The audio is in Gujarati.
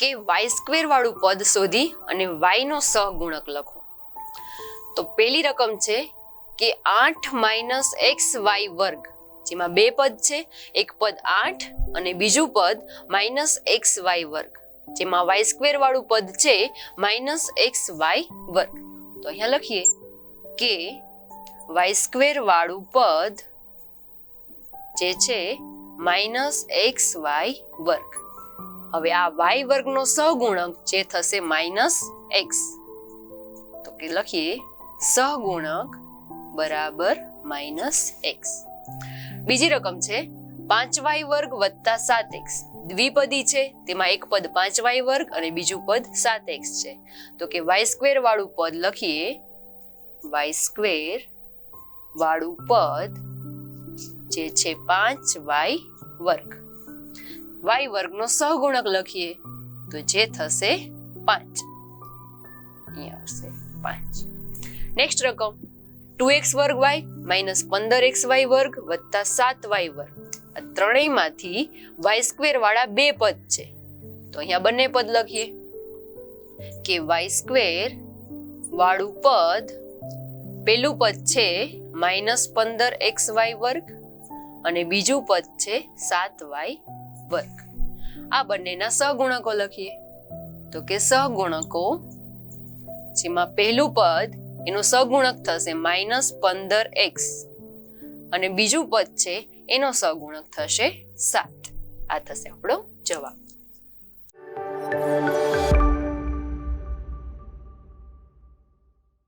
કે y² વાળું પદ શોધી અને y નો સહગુણક લખો. તો પેલી રકમ છે કે 8 - xy², જેમાં બે પદ છે, એક પદ 8 અને બીજું પદ -xy², જેમાં y² વાળું પદ છે -xy². તો અહીંયા લખીએ કે y² વાળું પદ જે છે -xy². હવે આ y² નો સહગુણક જે થશે -x, તો કે લખીએ સહગુણક બરાબર -x. બીજી રકમ છે 5y² + 7x, દ્વિપદી છે, તેમાં એક પદ 5y² અને બીજું પદ 7x છે. તો કે y² વાળું પદ લખીએ y² વાળું પદ જે છે 5y². y² નો સહગુણક લખીએ તો જે થશે 5. અહીંયા આવશે 5. નેક્સ્ટ રકમ 2x² - 15xy² + 7y². આ ત્રણેયમાંથી y² વાળા બે પદ છે, તો અહીંયા બંને પદ લખીએ કે y² વાળું પદ, પેલું પદ છે -15xy² અને બીજું પદ છે 7y². આ બંનેના સહગુણકો લખીએ તો કે સહગુણકો, જેમાં પહેલું પદ એનો સહગુણક થશે -15x અને બીજું પદ છે એનો સહગુણક થશે 7. આ થશે આપણો જવાબ.